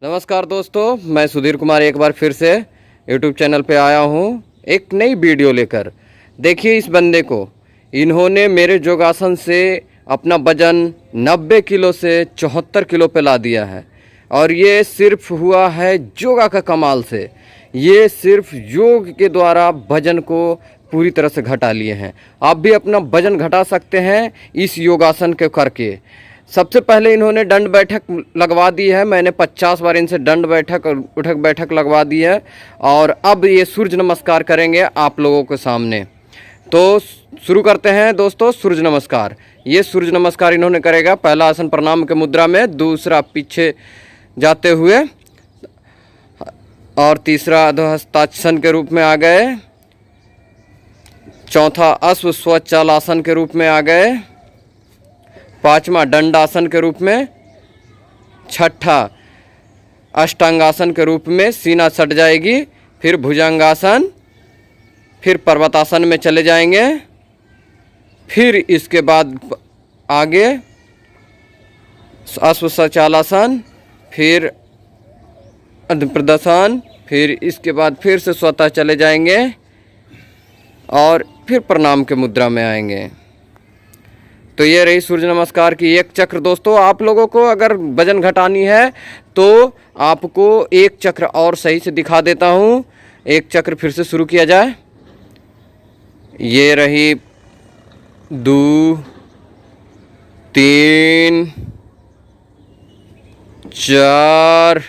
नमस्कार दोस्तों, मैं सुधीर कुमार एक बार फिर से YouTube चैनल पे आया हूँ एक नई वीडियो लेकर। देखिए इस बंदे को, इन्होंने मेरे योगासन से अपना वजन 90 किलो से 74 किलो पे ला दिया है। और ये सिर्फ हुआ है योगा का कमाल से। ये सिर्फ योग के द्वारा वजन को पूरी तरह से घटा लिए हैं। आप भी अपना वजन घटा सकते हैं इस योगासन के करके। सबसे पहले इन्होंने दंड बैठक लगवा दी है। मैंने 50 बार इनसे दंड बैठक और उठक बैठक लगवा दी है। और अब ये सूर्य नमस्कार करेंगे आप लोगों के सामने। तो शुरू करते हैं दोस्तों सूर्य नमस्कार। ये सूर्य नमस्कार इन्होंने करेगा। पहला आसन प्रणाम के मुद्रा में, दूसरा पीछे जाते हुए, और तीसरा अधोहस्तासन के रूप में आ गए, चौथा अश्व स्वचालासन के रूप में आ गए, पांचवा दंडासन के रूप में, छठा अष्टांगासन के रूप में सीना सट जाएगी, फिर भुजंगासन, फिर पर्वतासन में चले जाएंगे, फिर इसके बाद आगे अश्व स्वचालासन, फिर अधप्रदसन, फिर इसके बाद फिर से स्वतः चले जाएंगे और फिर प्रणाम के मुद्रा में आएंगे। तो ये रही सूर्य नमस्कार की एक चक्र। दोस्तों आप लोगों को अगर वजन घटानी है तो आपको एक चक्र और सही से दिखा देता हूँ। एक चक्र फिर से शुरू किया जाए। ये रही 2, 3, 4,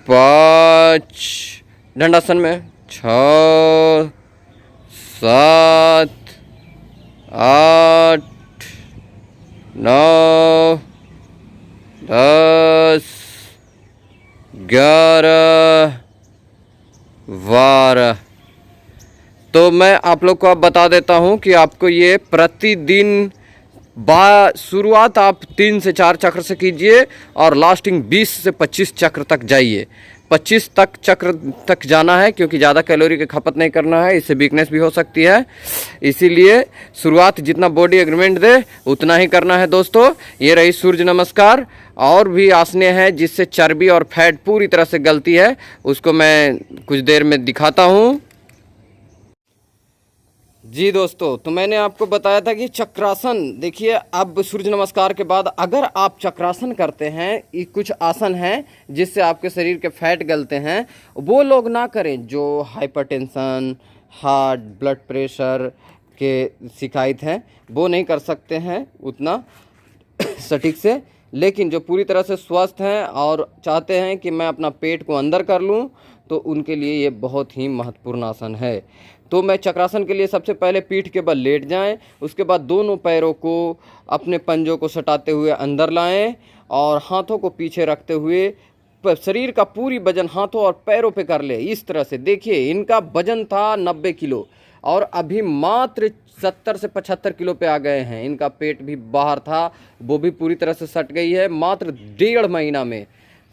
5, दंडासन में 6, 7, 8, 9, 10, 11, 12। तो मैं आप लोग को अब बता देता हूं कि आपको ये प्रतिदिन शुरुआत आप 3 से 4 चक्र से कीजिए और लास्टिंग 20 से 25 चक्र तक जाइए। 25 चक्र तक जाना है क्योंकि ज़्यादा कैलोरी की खपत नहीं करना है, इससे वीकनेस भी हो सकती है। इसीलिए शुरुआत जितना बॉडी एग्रीमेंट दे उतना ही करना है दोस्तों। ये रही सूर्य नमस्कार। और भी आसने हैं जिससे चर्बी और फैट पूरी तरह से गलती है, उसको मैं कुछ देर में दिखाता हूँ। जी दोस्तों, तो मैंने आपको बताया था कि चक्रासन। देखिए अब सूर्य नमस्कार के बाद अगर आप चक्रासन करते हैं, ये कुछ आसन हैं जिससे आपके शरीर के फैट गलते हैं, वो लोग ना करें जो हाइपरटेंशन, हार्ट, ब्लड प्रेशर के शिकायत हैं, वो नहीं कर सकते हैं उतना सटीक से। लेकिन जो पूरी तरह से स्वस्थ हैं और चाहते हैं कि मैं अपना पेट को अंदर कर लूं, तो उनके लिए ये बहुत ही महत्वपूर्ण आसन है। तो मैं चक्रासन के लिए सबसे पहले पीठ के बल लेट जाएं, उसके बाद दोनों पैरों को अपने पंजों को सटाते हुए अंदर लाएं और हाथों को पीछे रखते हुए शरीर का पूरी वजन हाथों और पैरों पे कर ले। इस तरह से देखिए, इनका वजन था 90 किलो और अभी मात्र 70 से 75 किलो पे आ गए हैं। इनका पेट भी बाहर था, वो भी पूरी तरह से सट गई है मात्र 1.5 महीना में,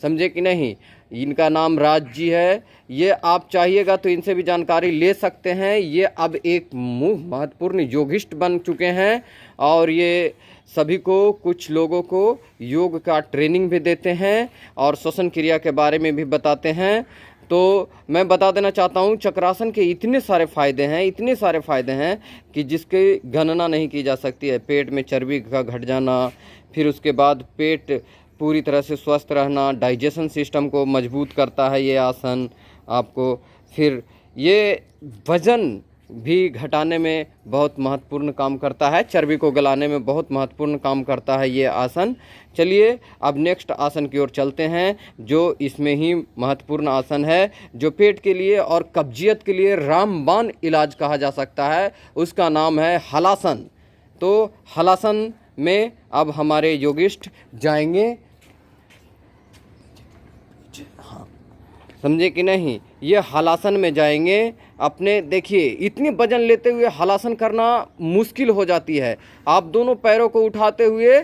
समझे कि नहीं। इनका नाम राज जी है। ये आप चाहिएगा तो इनसे भी जानकारी ले सकते हैं। ये अब एक महत्वपूर्ण योगिस्ट बन चुके हैं और ये सभी को, कुछ लोगों को योग का ट्रेनिंग भी देते हैं और श्वसन क्रिया के बारे में भी बताते हैं। तो मैं बता देना चाहता हूँ, चक्रासन के इतने सारे फ़ायदे हैं कि जिसकी गणना नहीं की जा सकती है। पेट में चर्बी का घट जाना, फिर उसके बाद पेट पूरी तरह से स्वस्थ रहना, डाइजेशन सिस्टम को मजबूत करता है ये आसन आपको। फिर ये वज़न भी घटाने में बहुत महत्वपूर्ण काम करता है, चर्बी को गलाने में बहुत महत्वपूर्ण काम करता है ये आसन। चलिए अब नेक्स्ट आसन की ओर चलते हैं, जो इसमें ही महत्वपूर्ण आसन है, जो पेट के लिए और कब्जियत के लिए रामबाण इलाज कहा जा सकता है। उसका नाम है हलासन। तो हलासन में अब हमारे योगिस्ट जाएंगे, समझे कि नहीं। ये हलासन में जाएंगे अपने। देखिए इतनी वजन लेते हुए हलासन करना मुश्किल हो जाती है। आप दोनों पैरों को उठाते हुए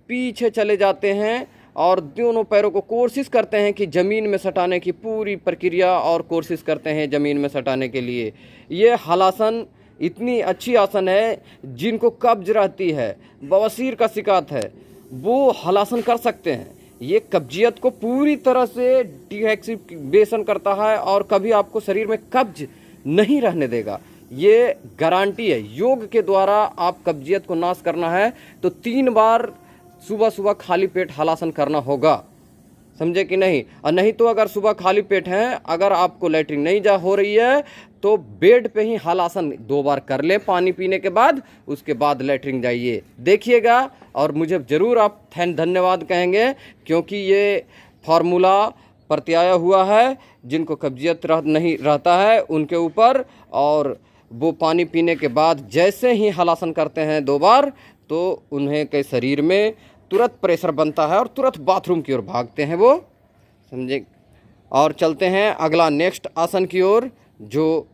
पीछे चले जाते हैं और दोनों पैरों को कोशिश करते हैं कि ज़मीन में सटाने की पूरी प्रक्रिया और कोशिश करते हैं ज़मीन में सटाने के लिए। ये हलासन इतनी अच्छी आसन है, जिनको कब्ज रहती है, बवासीर का शिकायत है, वो हलासन कर सकते हैं। ये कब्जियत को पूरी तरह से डिएक्टिवेशन करता है और कभी आपको शरीर में कब्ज नहीं रहने देगा। ये गारंटी है। योग के द्वारा आप कब्जियत को नाश करना है तो 3 बार सुबह सुबह खाली पेट हलासन करना होगा, समझे कि नहीं। और नहीं तो अगर सुबह खाली पेट हैं, अगर आपको लैट्रिन नहीं जा हो रही है तो बेड पे ही हलासन 2 बार कर लें पानी पीने के बाद, उसके बाद लैट्रिन जाइए, देखिएगा और मुझे ज़रूर आप धन्यवाद कहेंगे, क्योंकि ये फार्मूला प्रत्याया हुआ है जिनको कब्जियत नहीं रहता है उनके ऊपर। और वो पानी पीने के बाद जैसे ही हलासन करते हैं 2 बार तो उन्हें के शरीर में तुरंत प्रेशर बनता है और तुरंत बाथरूम की ओर भागते हैं वो, समझे। और चलते हैं अगला नेक्स्ट आसन की ओर। जो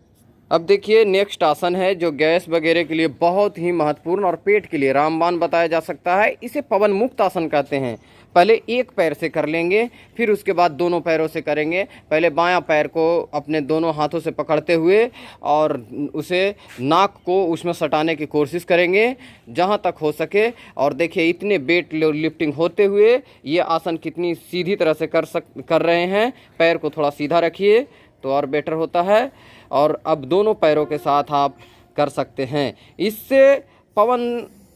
अब देखिए नेक्स्ट आसन है जो गैस वगैरह के लिए बहुत ही महत्वपूर्ण और पेट के लिए रामबाण बताया जा सकता है। इसे पवन मुक्त आसन कहते हैं। पहले एक पैर से कर लेंगे, फिर उसके बाद दोनों पैरों से करेंगे। पहले बायां पैर को अपने दोनों हाथों से पकड़ते हुए और उसे नाक को उसमें सटाने की कोशिश करेंगे जहां तक हो सके। और देखिए इतने वेट लिफ्टिंग होते हुए ये आसन कितनी सीधी तरह से कर रहे हैं। पैर को थोड़ा सीधा रखिए तो और बेटर होता है। और अब दोनों पैरों के साथ आप कर सकते हैं। इससे पवन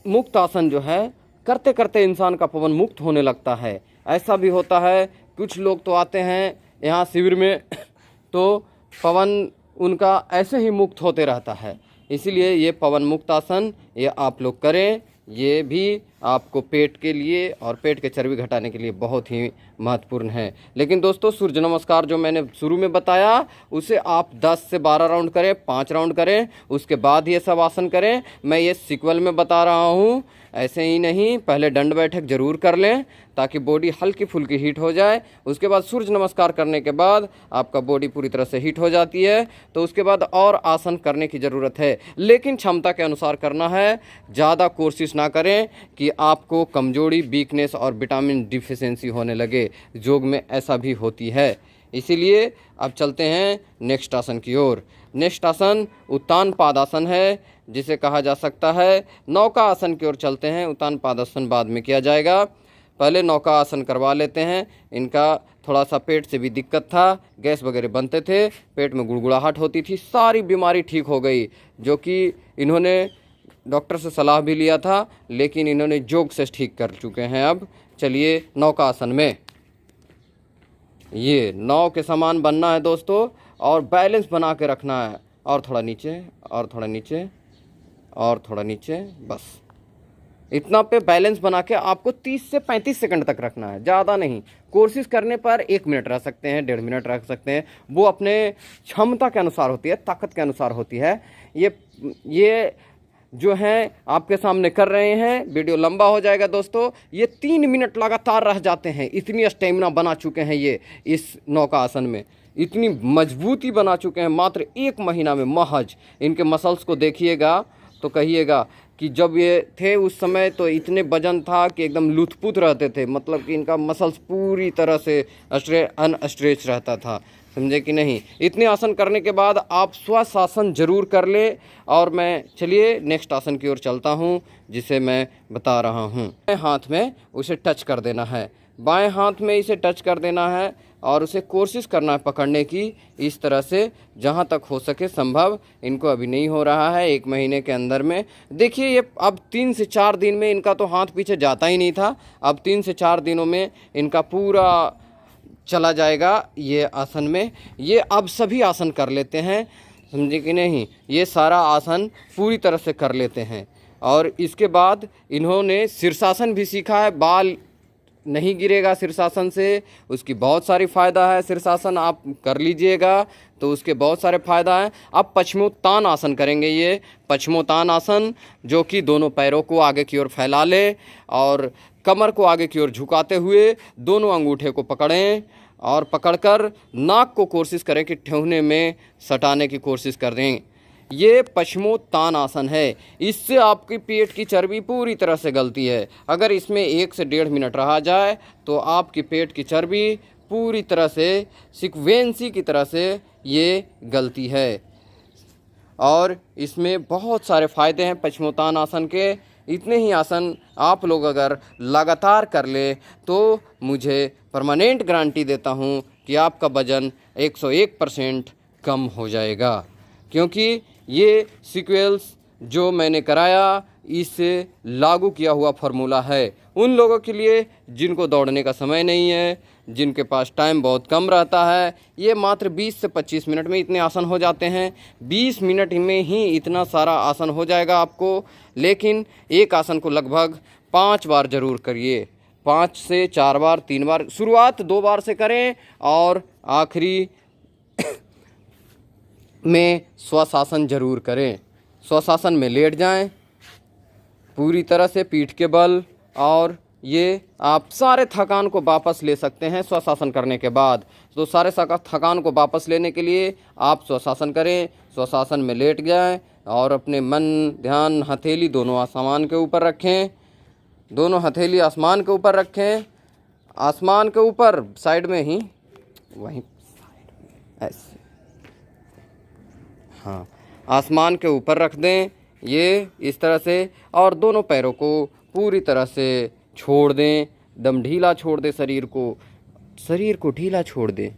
मुक्त आसन जो है करते करते इंसान का पवन मुक्त होने लगता है। ऐसा भी होता है कुछ लोग तो आते हैं यहाँ शिविर में तो पवन उनका ऐसे ही मुक्त होते रहता है। इसीलिए ये पवन मुक्त आसन ये आप लोग करें। ये भी आपको पेट के लिए और पेट के चर्बी घटाने के लिए बहुत ही महत्वपूर्ण है। लेकिन दोस्तों सूर्य नमस्कार जो मैंने शुरू में बताया उसे आप 10 से 12 राउंड करें, 5 राउंड करें, उसके बाद ये सब आसन करें। मैं ये सीक्वल में बता रहा हूँ, ऐसे ही नहीं। पहले दंड बैठक जरूर कर लें ताकि बॉडी हल्की फुल्की हीट हो जाए। उसके बाद सूर्य नमस्कार करने के बाद आपका बॉडी पूरी तरह से हीट हो जाती है तो उसके बाद और आसन करने की ज़रूरत है, लेकिन क्षमता के अनुसार करना है। ज़्यादा कोशिश ना करें कि आपको कमजोरी, वीकनेस और विटामिन डिफिशिएंसी होने लगे। योग में ऐसा भी होती है। इसीलिए अब चलते हैं नेक्स्ट आसन की ओर। नेक्स्ट आसन उत्तान पादासन है, जिसे कहा जा सकता है नौका आसन की ओर चलते हैं। उत्तान पादासन बाद में किया जाएगा, पहले नौका आसन करवा लेते हैं। इनका थोड़ा सा पेट से भी दिक्कत था, गैस वगैरह बनते थे, पेट में गुड़गुड़ाहट होती थी, सारी बीमारी ठीक हो गई, जो कि इन्होंने डॉक्टर से सलाह भी लिया था, लेकिन इन्होंने योग से ठीक कर चुके हैं। अब चलिए नौका आसन में। ये नाव के समान बनना है दोस्तों और बैलेंस बना के रखना है। और थोड़ा नीचे और थोड़ा नीचे और थोड़ा नीचे, बस इतना पे बैलेंस बना के आपको 30 से 35 सेकंड तक रखना है, ज़्यादा नहीं। कोशिश करने पर 1 मिनट रह सकते हैं, 1.5 मिनट रख सकते हैं, वो अपने क्षमता के अनुसार होती है, ताकत के अनुसार होती है। ये जो हैं आपके सामने कर रहे हैं, वीडियो लंबा हो जाएगा दोस्तों। ये 3 मिनट लगातार रह जाते हैं, इतनी स्टेमिना बना चुके हैं ये इस नौका आसन में, इतनी मजबूती बना चुके हैं मात्र 1 महीना में महज। इनके मसल्स को देखिएगा तो कहिएगा कि जब ये थे उस समय तो इतने वजन था कि एकदम लुथपुथ रहते थे, मतलब कि इनका मसल्स पूरी तरह से अनस्ट्रेच रहता था, समझे कि नहीं। इतने आसन करने के बाद आप श्वासासन जरूर कर ले। और मैं चलिए नेक्स्ट आसन की ओर चलता हूँ जिसे मैं बता रहा हूँ। बाएं हाथ में उसे टच कर देना है, बाएं हाथ में इसे टच कर देना है और उसे कोशिश करना है पकड़ने की इस तरह से, जहाँ तक हो सके संभव। इनको अभी नहीं हो रहा है 1 महीने के अंदर में। देखिए ये अब 3 से 4 दिन में इनका तो हाथ पीछे जाता ही नहीं था, अब 3 से 4 दिनों में इनका पूरा चला जाएगा ये आसन में। ये अब सभी आसन कर लेते हैं, समझे कि नहीं। ये सारा आसन पूरी तरह से कर लेते हैं। और इसके बाद इन्होंने शीर्षासन भी सीखा है। बाल नहीं गिरेगा शीर्षासन से, उसकी बहुत सारी फ़ायदा है। शीर्षासन आप कर लीजिएगा तो उसके बहुत सारे फ़ायदा हैं। अब पश्चिमोत्तान आसन करेंगे। ये पश्चिमोत्तान आसन जो कि दोनों पैरों को आगे की ओर फैला ले और कमर को आगे की ओर झुकाते हुए दोनों अंगूठे को पकड़ें और पकड़कर नाक को कोशिश करें कि ठेहुने में सटाने की कोशिश कर दें। ये पश्चिमोत्तान आसन है। इससे आपकी पेट की चर्बी पूरी तरह से गलती है। अगर इसमें 1 से 1.5 मिनट रहा जाए तो आपकी पेट की चर्बी पूरी तरह से सीक्वेंसी की तरह से ये गलती है। और इसमें बहुत सारे फ़ायदे हैं पश्चिमोत्तान आसन के। इतने ही आसन आप लोग अगर लगातार कर ले तो मुझे परमानेंट गारंटी देता हूँ कि आपका वज़न 101% कम हो जाएगा। क्योंकि ये सीक्वेंस जो मैंने कराया इससे लागू किया हुआ फार्मूला है उन लोगों के लिए जिनको दौड़ने का समय नहीं है, जिनके पास टाइम बहुत कम रहता है। ये मात्र 20 से 25 मिनट में इतने आसन हो जाते हैं। 20 मिनट में ही इतना सारा आसन हो जाएगा आपको, लेकिन एक आसन को लगभग 5 बार ज़रूर करिए। 5 से 4 बार, 3 बार, शुरुआत 2 बार से करें और आखिरी में श्वासासन ज़रूर करें। श्वासासन में लेट जाएं पूरी तरह से पीठ के बल, और ये आप सारे थकान को वापस ले सकते हैं श्वासासन करने के बाद। तो सारे थकान को वापस लेने के लिए आप श्वासासन करें। श्वासासन में लेट जाएं और अपने मन, ध्यान, हथेली दोनों आसमान के ऊपर रखें। दोनों हथेली आसमान के ऊपर रखें, आसमान के ऊपर साइड में ही, वहीं साइड में ऐसे, हाँ, आसमान के ऊपर रख दें ये इस तरह से। और दोनों पैरों को पूरी तरह से छोड़ दें, दम ढीला छोड़ दें, शरीर को ढीला छोड़ दें।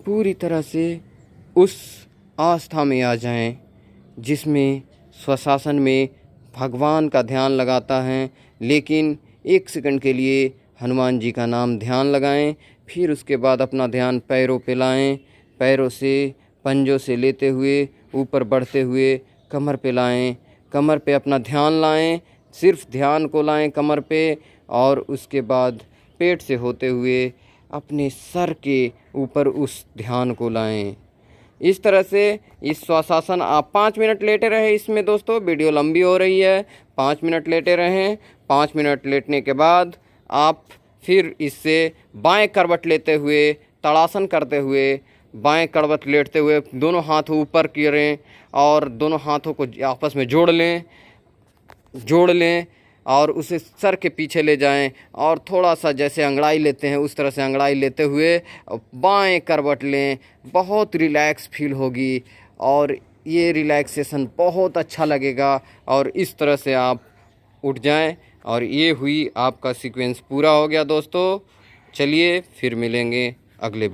पूरी तरह से उस आस्था में आ जाएं जिसमें श्वासासन में भगवान का ध्यान लगाता है, लेकिन 1 सेकंड के लिए हनुमान जी का नाम ध्यान लगाएं। फिर उसके बाद अपना ध्यान पैरों पे लाएं, पैरों से, पंजों से लेते हुए ऊपर बढ़ते हुए कमर पे लाएं, कमर पे अपना ध्यान लाएं, सिर्फ ध्यान को लाएं कमर पे, और उसके बाद पेट से होते हुए अपने सर के ऊपर उस ध्यान को लाएं। इस तरह से इस श्वासासन आप 5 मिनट लेटे रहें। इसमें दोस्तों वीडियो लंबी हो रही है, 5 मिनट लेटे रहें। 5 मिनट लेटने के बाद आप फिर इससे बाएं करवट लेते हुए, ताड़ासन करते हुए, बाएं करवट लेटते हुए दोनों हाथ ऊपर करें और दोनों हाथों को आपस में जोड़ लें और उसे सर के पीछे ले जाएं और थोड़ा सा जैसे अंगड़ाई लेते हैं उस तरह से अंगड़ाई लेते हुए बाएं करवट लें। बहुत रिलैक्स फील होगी और ये रिलैक्सेशन बहुत अच्छा लगेगा। और इस तरह से आप उठ जाएं और ये हुई आपका सीक्वेंस पूरा हो गया दोस्तों। चलिए फिर मिलेंगे अगले